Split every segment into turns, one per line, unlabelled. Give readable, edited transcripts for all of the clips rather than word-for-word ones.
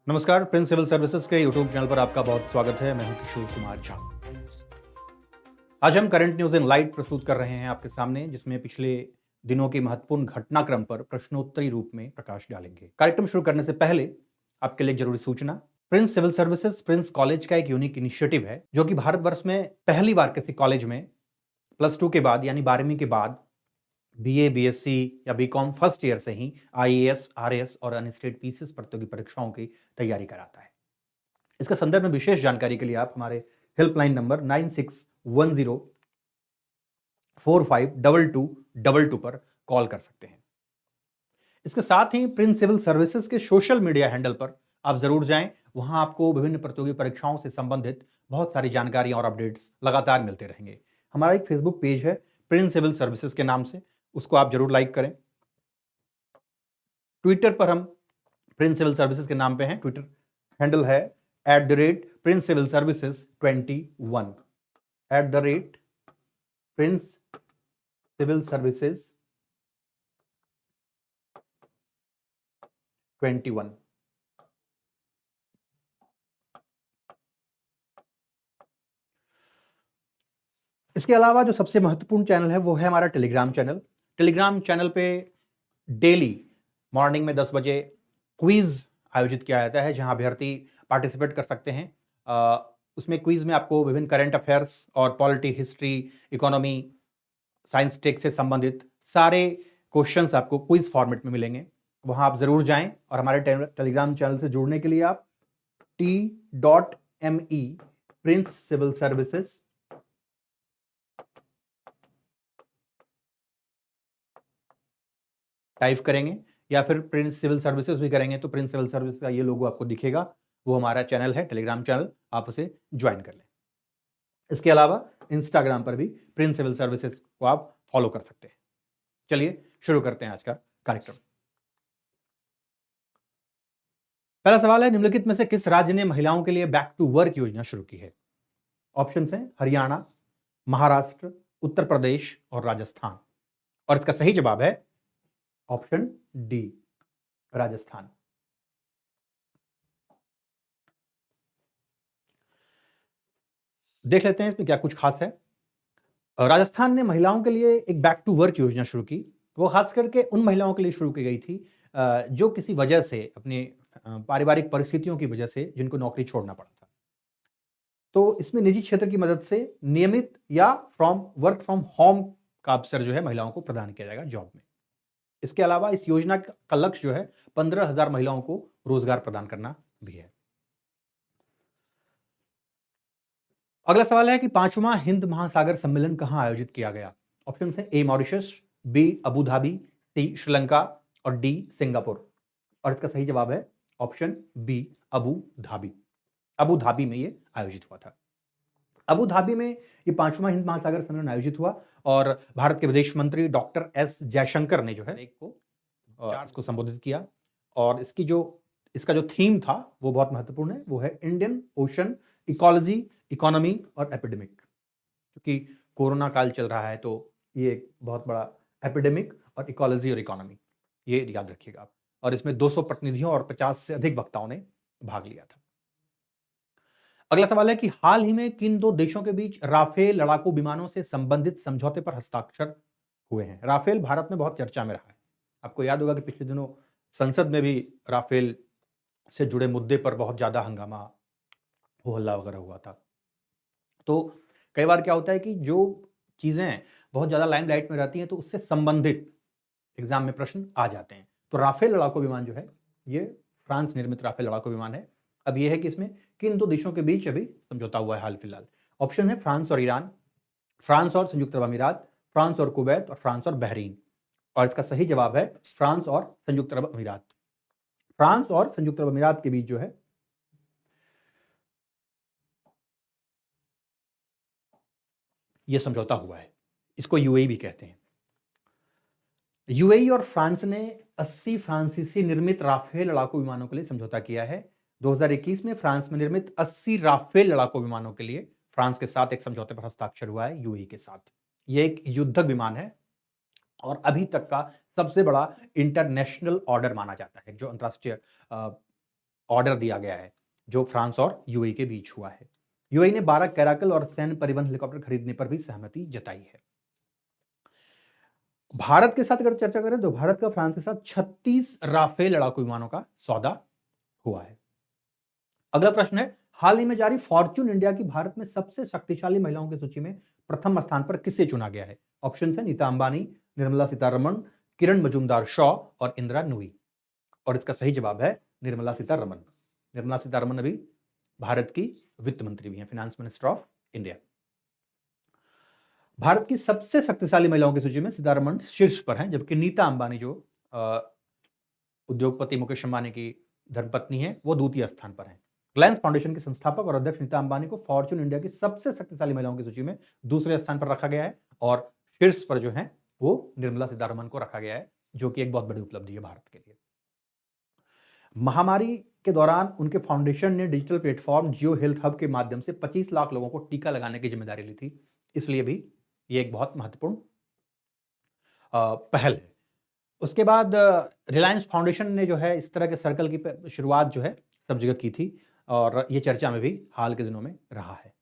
नमस्कार, Prince civil services के YouTube channel पर आपका बहुत स्वागत है। मैं हूं किशोर कुमार झा। आज हम करंट न्यूज इन लाइट प्रस्तुत कर रहे हैं आपके सामने, जिसमें पिछले दिनों के महत्वपूर्ण घटनाक्रम पर प्रश्नोत्तरी रूप में प्रकाश डालेंगे। कार्यक्रम शुरू करने से पहले आपके लिए जरूरी सूचना। Prince civil services Prince college का एक यूनिक इनिशिएटिव है, जो कि भारतवर्ष में पहली बार किसी कॉलेज में +2 के बाद यानी 12वीं के बाद बीए, बीएससी या बीकॉम फर्स्ट ईयर से ही आईएएस, आरएएस और अन्य स्टेट पीसीएस प्रतियोगी परीक्षाओं की तैयारी कराता है। इसके संदर्भ में विशेष जानकारी के लिए आप हमारे हेल्पलाइन नंबर 9610452222 पर कॉल कर सकते हैं। इसके साथ ही प्रिंस सिविल सर्विसेज के सोशल मीडिया हैंडल पर आप जरूर जाएं। वहां आपको विभिन्न प्रतियोगी परीक्षाओं से संबंधित बहुत सारी जानकारियां और अपडेट्स लगातार मिलते रहेंगे। हमारा एक फेसबुक पेज है प्रिंस सिविल सर्विसेज के नाम से, उसको आप जरूर लाइक करें। ट्विटर पर हम प्रिंस सिविल सर्विसेज के नाम पे हैं। ट्विटर हैंडल है @Prince Civil Services 21, @Prince Civil Services 21। इसके अलावा जो सबसे महत्वपूर्ण चैनल है वो है हमारा टेलीग्राम चैनल। टेलीग्राम चैनल पे डेली मॉर्निंग में 10 बजे क्विज आयोजित किया जाता है, जहां अभ्यर्थी पार्टिसिपेट कर सकते हैं। उसमें क्विज में आपको विभिन्न करंट अफेयर्स और polity, history, economy, science tech से संबंधित सारे क्वेश्चंस आपको क्विज फॉर्मेट में मिलेंगे। वहां आप जरूर जाएं और हमारे टेलीग्राम चैनल से जुड़ने के लिए आप t.me Prince civil services type करेंगे या फिर प्रिंस सिविल सर्विसेज भी करेंगे तो प्रिंस सिविल सर्विस का ये लोगो आपको दिखेगा। वो हमारा चैनल है, टेलीग्राम चैनल, आप उसे ज्वाइन कर लें। इसके अलावा इंस्टाग्राम पर भी प्रिंस सिविल सर्विसेज को आप फॉलो कर सकते हैं। चलिए शुरू करते हैं आज का कार्यक्रम। पहला सवाल है, निम्नलिखित में से किस राज्य ने महिलाओं के लिए बैक टू वर्क योजना शुरू की है? ऑप्शंस हैं हरियाणा, महाराष्ट्र, उत्तर प्रदेश और राजस्थान। और इसका सही जवाब है ऑप्शन डी, राजस्थान। देख लेते हैं इसमें क्या कुछ खास है। राजस्थान ने महिलाओं के लिए एक बैक टू वर्क योजना शुरू की। वो खास करके उन महिलाओं के लिए शुरू की गई थी जो किसी वजह से, अपने पारिवारिक परिस्थितियों की वजह से, जिनको नौकरी छोड़ना पड़ा था। तो इसमें निजी क्षेत्र की मदद से नियमित या वर्क फ्रॉम होम का अवसर जो है महिलाओं को प्रदान किया जाएगा जॉब में। इसके अलावा इस योजना का लक्ष्य जो है 15,000 महिलाओं को रोजगार प्रदान करना भी है। अगला सवाल है कि 5वां हिंद महासागर सम्मेलन कहां आयोजित किया गया? ऑप्शन है A Mauritius, B Abu Dhabi, C Sri Lanka और डी सिंगापुर। और इसका सही जवाब है option B, Abu Dhabi. Abu Dhabi में ये आयोजित हुआ था। अबू धाबी में ये 5वां हिंद महासागर सम्मेलन आयोजित हुआ और भारत के विदेश मंत्री डॉक्टर एस जयशंकर ने जो है इसको संबोधित किया। और इसका जो थीम था वो बहुत महत्वपूर्ण है, वो है इंडियन ओशन इकोलॉजी, इकोनॉमी और एपिडेमिक। क्योंकि कोरोना काल चल रहा है तो ये एक बहुत बड़ा एपिडेमिक और इकोलॉजी और इकोनॉमी, ये याद रखिएगा आप। और इसमें 200 प्रतिनिधियों और 50 से अधिक वक्ताओं ने भाग लिया था। अगला सवाल है कि हाल ही में किन दो देशों के बीच राफेल लड़ाकू विमानों से संबंधित समझौते पर हस्ताक्षर हुए हैं? राफेल भारत में बहुत चर्चा में रहा है। आपको याद होगा कि पिछले दिनों संसद में भी राफेल से जुड़े मुद्दे पर बहुत ज्यादा हंगामा, हो हल्ला वगैरह हुआ था। तो कई बार क्या होता है कि जो चीजें बहुत ज्यादा लाइमलाइट में रहती हैं तो उससे संबंधित एग्जाम में प्रश्न आ जाते हैं। तो राफेल लड़ाकू विमान जो है ये फ्रांस निर्मित राफेल लड़ाकू विमान है। अब यह है कि इसमें किन दो देशों के बीच अभी समझौता हुआ है हाल फिलहाल? ऑप्शन है फ्रांस और ईरान, फ्रांस और संयुक्त अरब अमीरात, फ्रांस और कुवैत और फ्रांस और बहरीन। और इसका सही जवाब है फ्रांस और संयुक्त अरब अमीरात। फ्रांस और संयुक्त अरब अमीरात के बीच जो है यह समझौता हुआ है। इसको यूएई भी कहते हैं। यूएई और फ्रांस ने 80 फ्रांसीसी निर्मित राफेल लड़ाकू विमानों के लिए समझौता किया है। 2021 में फ्रांस में निर्मित 80 राफेल लड़ाकू विमानों के लिए फ्रांस के साथ एक समझौते पर हस्ताक्षर हुआ है यूएई के साथ। यह एक युद्धक विमान है और अभी तक का सबसे बड़ा इंटरनेशनल ऑर्डर माना जाता है, जो अंतरराष्ट्रीय ऑर्डर दिया गया है जो फ्रांस और यूएई के बीच हुआ है। यूएई ने 12 कैराकल और सैन्य परिवहन हेलीकॉप्टर खरीदने पर भी सहमति जताई है। भारत के साथ अगर चर्चा करें तो भारत का फ्रांस के साथ 36 राफेल लड़ाकू विमानों का सौदा हुआ है। अगला प्रश्न है, हाल ही में जारी फॉर्च्यून इंडिया की भारत में सबसे शक्तिशाली महिलाओं की सूची में प्रथम स्थान पर किसे चुना गया है? ऑप्शन है नीता अंबानी, निर्मला सीतारमण, किरण मजूमदार शॉ और इंदिरा नूई। और इसका सही जवाब है निर्मला सीतारमण। निर्मला सीतारमण अभी भारत की वित्त मंत्री भी हैं, finance minister of India. Bharat की सबसे शक्तिशाली महिलाओं की सूची में सीतारमण शीर्ष पर हैं, जबकि नीता अंबानी जो उद्योगपति मुकेश अंबानी की धर्मपत्नी है वो द्वितीय स्थान पर है। रिलायंस फाउंडेशन के संस्थापक और अध्यक्ष नीता अंबानी को फॉर्च्यून इंडिया की सबसे शक्तिशाली महिलाओं की सूची में दूसरे स्थान पर रखा गया है और शीर्ष पर जो है वो निर्मला सीतारमण को रखा गया है, जो कि एक बहुत बड़ी उपलब्धि है भारत के लिए। महामारी के दौरान उनके फाउंडेशन ने डिजिटल प्लेटफॉर्म जियो हेल्थ हब के माध्यम से 25 लाख लोगों को टीका लगाने की जिम्मेदारी ली थी, इसलिए भी ये एक बहुत महत्वपूर्ण पहल है। उसके बाद रिलायंस फाउंडेशन ने जो है इस तरह के सर्कल की शुरुआत जो है सब जगह की थी और ये चर्चा में भी हाल के दिनों में रहा है।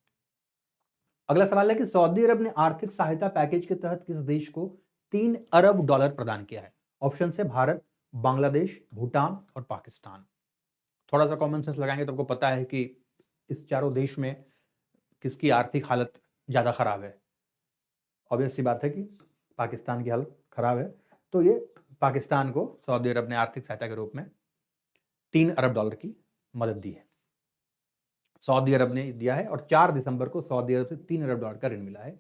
अगला सवाल है कि सऊदी अरब ने आर्थिक सहायता पैकेज के तहत किस देश को $3 अरब प्रदान किया है? ऑप्शन है भारत, बांग्लादेश, भूटान और पाकिस्तान। थोड़ा सा कॉमन सेंस लगाएंगे तो आपको पता है कि इस चारों देश में किसकी आर्थिक हालत ज्यादा खराब है। ऑब्वियस सी बात है कि पाकिस्तान की हालत खराब है, तो ये पाकिस्तान को सऊदी अरब ने आर्थिक सहायता के रूप में $3 अरब की मदद दी है। सऊदी अरब ने दिया है और 4 दिसंबर को सऊदी अरब से $3 अरब का ऋण मिला है।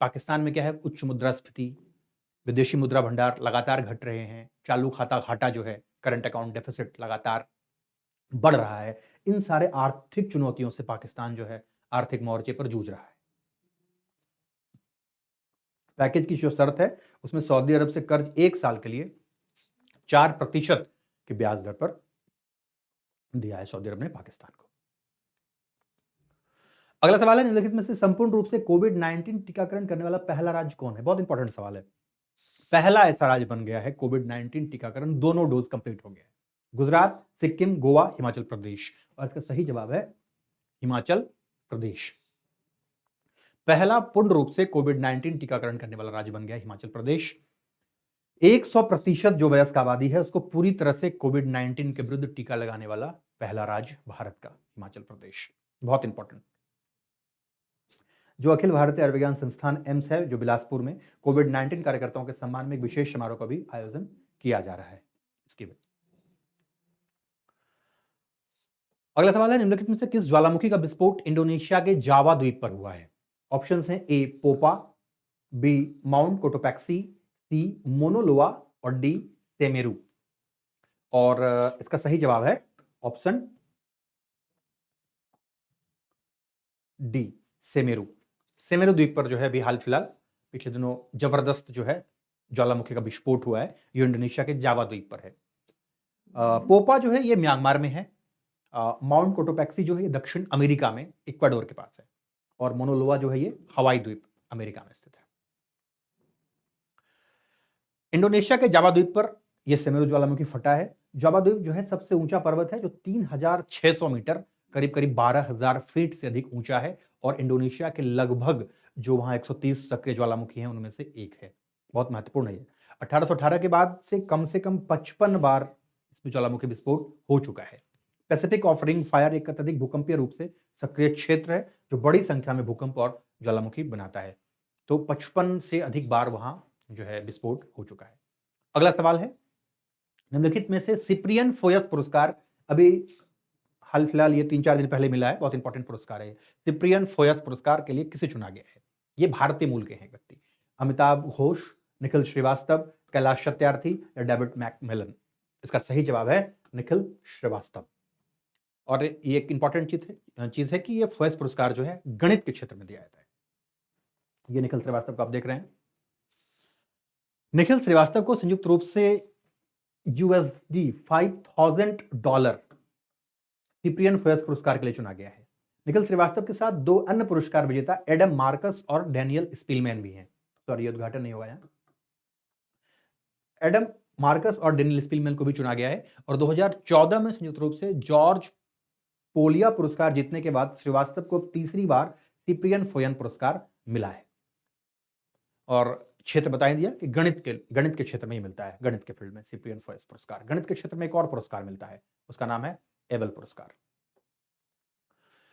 पाकिस्तान में क्या है, उच्च मुद्रास्फीति, विदेशी मुद्रा भंडार लगातार घट रहे हैं, चालू खाता घाटा जो है करंट अकाउंट डेफिसिट लगातार बढ़ रहा है। इन सारे आर्थिक चुनौतियों से पाकिस्तान जो है आर्थिक मोर्चे पर जूझ रहा है। पैकेज की जो शर्त है उसमें सऊदी अरब से कर्ज 1 साल के लिए 4% की ब्याज दर पर दिया है सऊदी अरब ने पाकिस्तान को। अगला सवाल है, निम्नलिखित में से संपूर्ण रूप से कोविड-19 टीकाकरण करने वाला पहला राज्य कौन है? बहुत इंपॉर्टेंट सवाल है। पहला ऐसा राज्य बन गया है कोविड-19 टीकाकरण दोनों डोज कंप्लीट हो गया है। गुजरात, सिक्किम, गोवा, हिमाचल प्रदेश। और इसका सही जवाब है हिमाचल प्रदेश। पहला पूर्ण रूप से कोविड-19 टीकाकरण करने वाला राज्य बन गया हिमाचल प्रदेश। 100% जो वयस्क आबादी है उसको पूरी तरह से कोविड-19 के विरुद्ध टीका लगाने वाला पहला राज्य भारत का हिमाचल प्रदेश। बहुत इंपॉर्टेंट। जो अखिल भारतीय आयुर्विज्ञान संस्थान एम्स है जो बिलासपुर में कोविड-19 कार्यकर्ताओं के सम्मान में एक विशेष समारोह का भी आयोजन किया जा रहा है। इसके बाद अगला सवाल है, निम्नलिखित में से किस ज्वालामुखी का विस्फोट इंडोनेशिया के जावा द्वीप पर हुआ है? ऑप्शंस हैं ए पोपा, बी माउंट कोटोपैक्सी, सी मोनोलोआ और डी सेमेरू। और इसका सही जवाब है ऑप्शन डी सेमेरू। सेमेरू द्वीप पर जो है अभी हाल फिलहाल पिछले दिनों जबरदस्त जो है ज्वालामुखी का विस्फोट हुआ है, ये इंडोनेशिया के जावा द्वीप पर है। पोपा जो है ये म्यांमार में है, माउंट कोटोपैक्सी जो है ये दक्षिण अमेरिका में इक्वाडोर के पास है और मोनोलोआ जो है ये हवाई द्वीप अमेरिका में स्थित है। इंडोनेशिया के जावा द्वीप पर यह सेमेरू ज्वालामुखी फटा है। जावा द्वीप जो है सबसे ऊंचा पर्वत है जो 3600 मीटर करीब करीब 12,000 फीट से अधिक ऊंचा है और इंडोनेशिया के लगभग जो वहां 130 सक्रिय ज्वालामुखी हैं उनमें से एक है। बहुत महत्वपूर्ण है। 1818 के बाद से कम 55 बार इसमें ज्वालामुखी विस्फोट हो चुका है। पैसिफिक ऑफ रिंग फायर एक अत्यधिक भूकंपीय रूप से सक्रिय क्षेत्र है जो बड़ी संख्या में भूकंप और ज्वालामुखी बनाता है। तो 55 से अधिक बार वहां जो है विस्फोट हो चुका है। अगला सवाल है, निम्नलिखित में से सिप्रियन फोयस पुरस्कार अभी हाल फिलहाल ये 3-4 दिन पहले मिला है, बहुत इंपॉर्टेंट पुरस्कार है। सिप्रियन फोयस पुरस्कार के लिए किसे चुना गया है? ये भारतीय मूल के हैं व्यक्ति। अमिताभ घोष, निखिल श्रीवास्तव, कैलाश सत्यार्थी या डेविड मैकमिलन। इसका सही जवाब है निखिल श्रीवास्तव। और ये एक इंपॉर्टेंट चीज है कि ये फोयस पुरस्कार जो है गणित के क्षेत्र में दिया जाता है। ये निखिल श्रीवास्तव को आप देख रहे हैं। निखिल श्रीवास्तव को संयुक्त रूप से USD $5,000 सिप्रियन फोयस पुरस्कार के लिए चुना गया है। निखिल श्रीवास्तव के साथ 2 अन्य पुरस्कार विजेता एडम मार्कस और डैनियल स्पीलमैन भी हैं। सॉरी, ये उद्घाटन नहीं होगा यहाँ। एडम मार्कस और डेनियल स्पिलमैन को भी चुना गया है और 2014 में संयुक्त रूप से जॉर्ज पोलिया पुरस्कार जीतने के बाद श्रीवास्तव को तीसरी बार सिप्रियन फोयन पुरस्कार मिला है। और क्षेत्र बता दिया कि गणित के क्षेत्र में ही मिलता है, गणित के फील्ड में सिप्रियन फोयन पुरस्कार। गणित के क्षेत्र में एक और पुरस्कार मिलता है, उसका नाम है एबल पुरस्कार।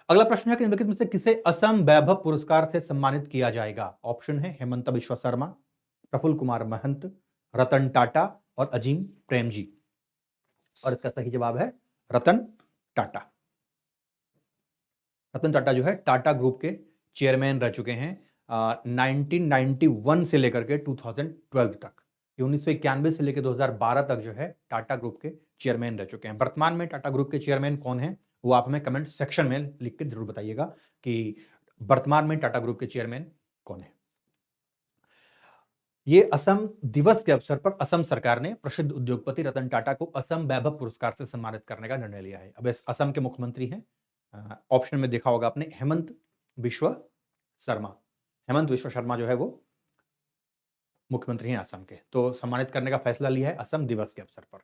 अगला प्रश्न है कि निम्नलिखित में से किसे असम वैभव पुरस्कार से सम्मानित किया जाएगा? ऑप्शन है हेमंत बिश्व शर्मा, प्रफुल्ल कुमार महंत, रतन टाटा और अजीम प्रेमजी। और इसका सही जवाब है रतन टाटा। रतन टाटा जो है टाटा ग्रुप के चेयरमैन रह चुके हैं 1991 से लेकर के 2012 तक। 1991 से लेकर 2012 तक जो है टाटा ग्रुप के चेयरमैन रह चुके हैं। वर्तमान में टाटा ग्रुप के चेयरमैन कौन है वो आप हमें कमेंट सेक्शन में लिख के जरूर बताइएगा कि वर्तमान में टाटा ग्रुप के चेयरमैन कौन है। ये असम दिवस के अवसर पर असम सरकार ने प्रसिद्ध उद्योगपति रतन टाटा को असम वैभव पुरस्कार से सम्मानित करने का निर्णय लिया है। अब इस असम के मुख्यमंत्री हैं, ऑप्शन में देखा होगा आपने, हेमंत बिश्व शर्मा। हेमंत बिश्व शर्मा जो है वो मुख्यमंत्री हैं असम के, तो सम्मानित करने का फैसला लिया है असम दिवस के अवसर पर।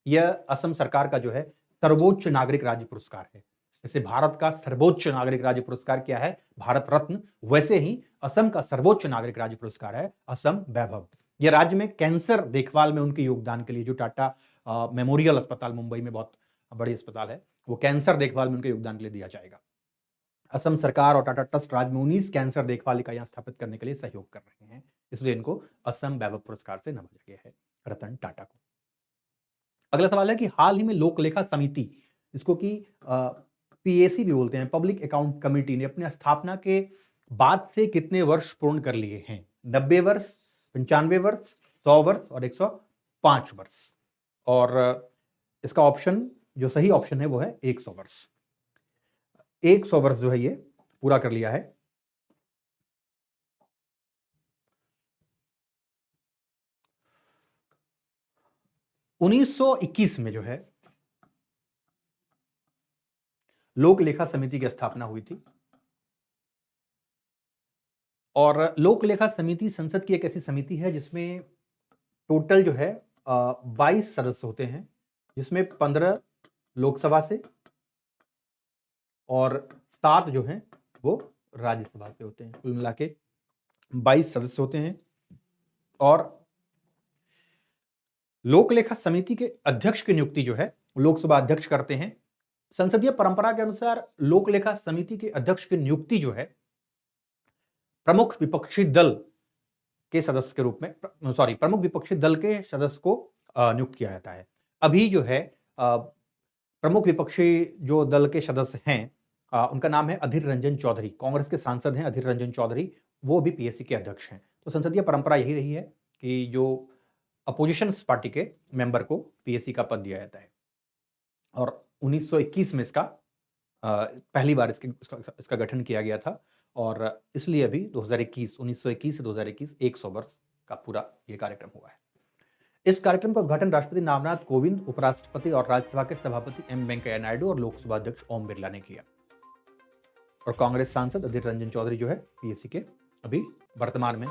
यह असम सरकार का जो है सर्वोच्च नागरिक राज्य पुरस्कार है। जैसे भारत का सर्वोच्च नागरिक राज्य पुरस्कार क्या है, भारत रत्न, वैसे ही असम का सर्वोच्च नागरिक राज्य पुरस्कार है असम वैभव। यह राज्य में कैंसर देखभाल में उनके योगदान के लिए, जो टाटा मेमोरियल अस्पताल मुंबई में बहुत बड़ी अस्पताल है, वो कैंसर देखभाल में उनके योगदान के लिए दिया जाएगा। असम सरकार और टाटा ट्रस्ट राज्य में 19 कैंसर देखभाल इकाइयां स्थापित करने के लिए सहयोग कर रहे हैं, इसलिए इनको असम वैभव पुरस्कार से नवाजा गया है रतन टाटा को। अगला सवाल है कि हाल ही में लोक लेखा समिति, इसको कि पीएसी भी बोलते हैं, पब्लिक अकाउंट कमेटी, ने अपनी स्थापना के बाद से कितने वर्ष पूर्ण कर लिए हैं? 90 वर्ष, 95 वर्ष, 100 वर्ष और 105 वर्ष। और इसका ऑप्शन, जो सही ऑप्शन है वो है 100 वर्ष। 100 वर्ष जो है ये पूरा कर लिया है। उन्नीस सौ 21 में जो है लोक लेखा समिति की स्थापना हुई थी और लोक लेखा समिति संसद की एक ऐसी समिति है जिसमें टोटल जो है 22 सदस्य होते हैं, जिसमें 15 लोकसभा से और 7 जो हैं वो राज्यसभा से होते हैं। कुल मिला के 22 सदस्य होते हैं और लोक लेखा समिति के अध्यक्ष की नियुक्ति जो है लोकसभा अध्यक्ष करते हैं। संसदीय परंपरा के अनुसार लोक लेखा समिति के अध्यक्ष की नियुक्ति जो है प्रमुख विपक्षी दल के सदस्य के रूप में, प्रमुख विपक्षी दल के सदस्य को नियुक्त किया जाता है। अभी जो है प्रमुख विपक्षी जो दल के सदस्य हैं उनका नाम है अधीर रंजन चौधरी, कांग्रेस के सांसद हैं अधीर रंजन चौधरी, वो भी पीएससी के अध्यक्ष हैं। तो संसदीय परंपरा यही रही है कि जो अपोजिशन पार्टी के मेंबर को पीएससी का पद दिया जाता है और 1921 में इसका पहली बार इसका गठन किया गया था और इसलिए अभी 1921 से 2021 100 वर्ष का पूरा ये कार्यक्रम हुआ है। इस कार्यक्रम का उद्घाटन राष्ट्रपति रामनाथ कोविंद, उपराष्ट्रपति और राज्यसभा के सभापति एम वेंकैया नायडू और लोकसभा अध्यक्ष ओम बिरला ने किया। और कांग्रेस सांसद अधीर रंजन चौधरी जो है पीएससी के अभी वर्तमान में